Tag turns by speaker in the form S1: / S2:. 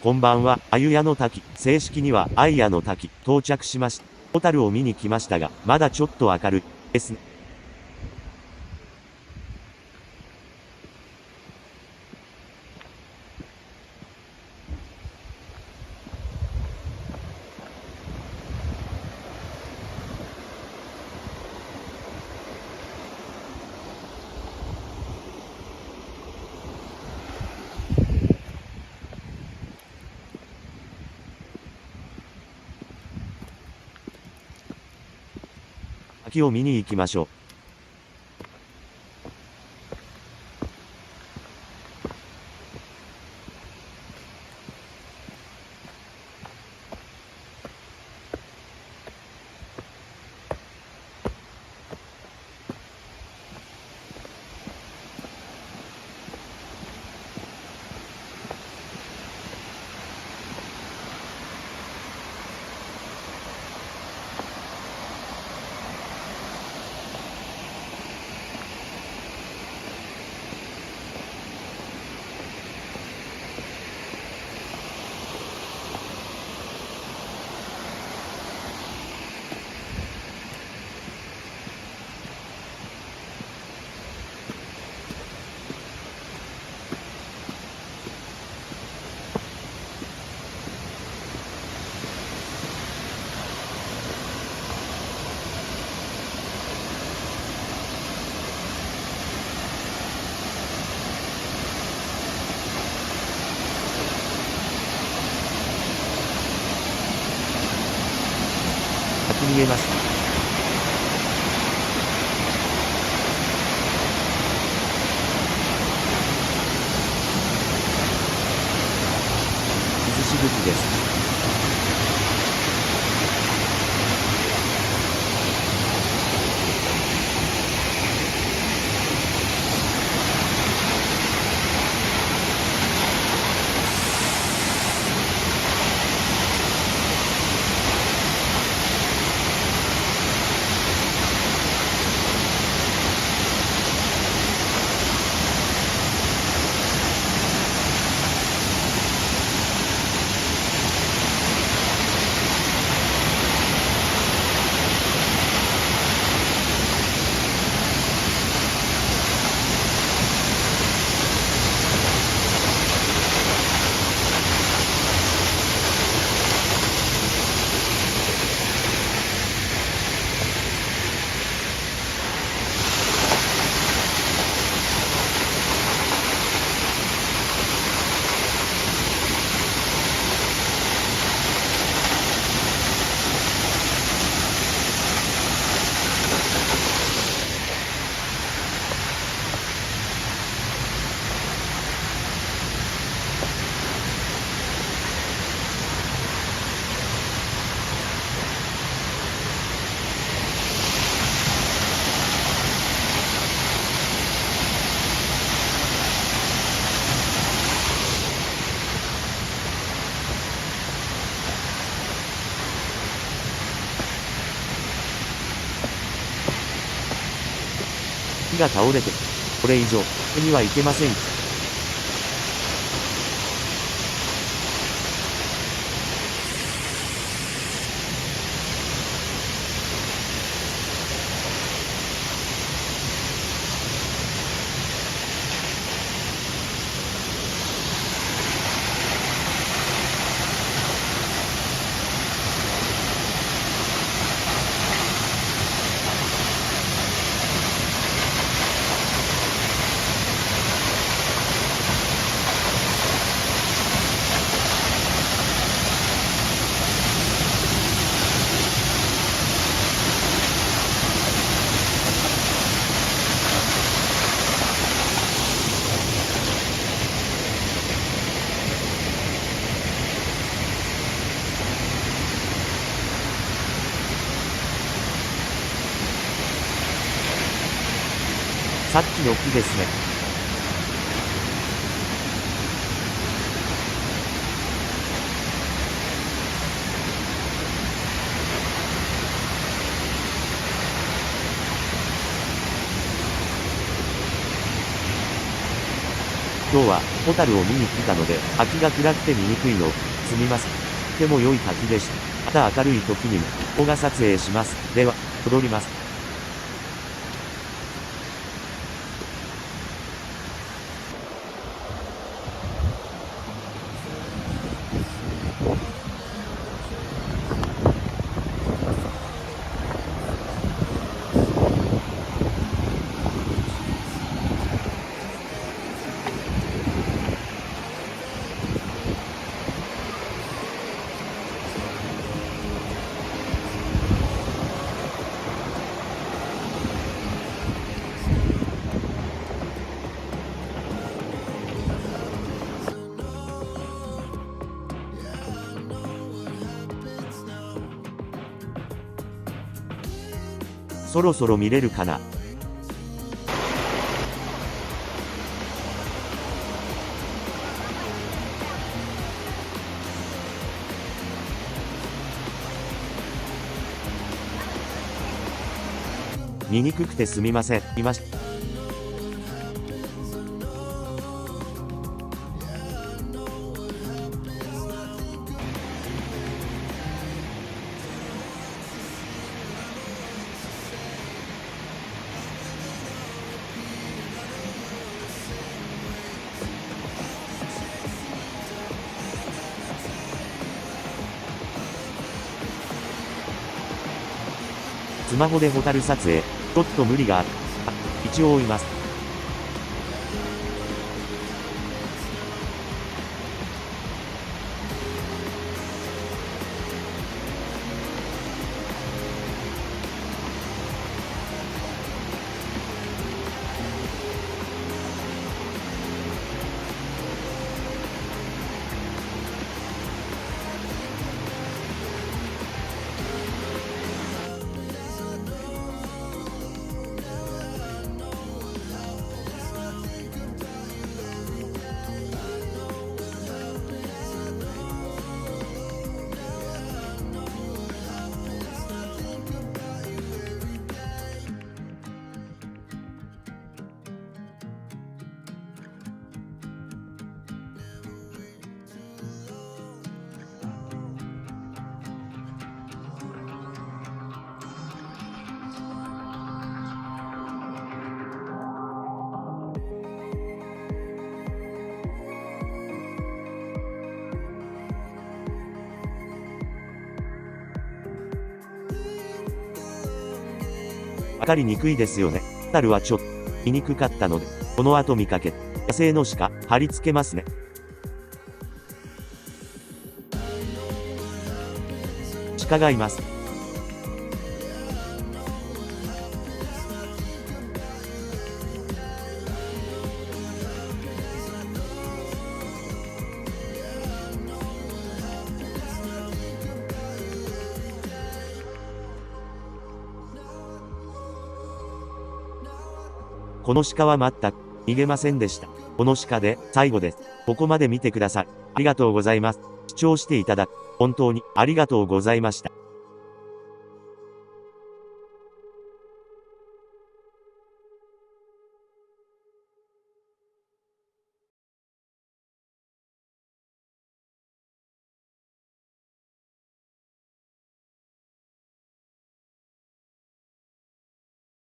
S1: こんばんは、あゆやの滝。正式には、あいやの滝。到着しました。ホタルを見に来ましたが、まだちょっと明るいですね。滝を見に行きましょう。滝見えました。水しぶきです。木が倒れて、これ以上、上には行けません。さっきの木ですね。今日はホタルを見に来たので、秋が暗くて見にくいのを、すみません。とても良い滝でした。また明るい時にも、動画撮影します。では、戻ります。そろそろ見れるかな。見にくくてすみません。いました。スマホでホタル撮影、ちょっと無理がある。一応追います。わかりにくいですよね。ホタルはちょっと見にくかったので、この後見かけ、野生の鹿、貼り付けますね。鹿がいます。この鹿は全く逃げませんでした。この鹿で最後です。ここまで見てください。ありがとうございます。視聴していただき、本当にありがとうございました。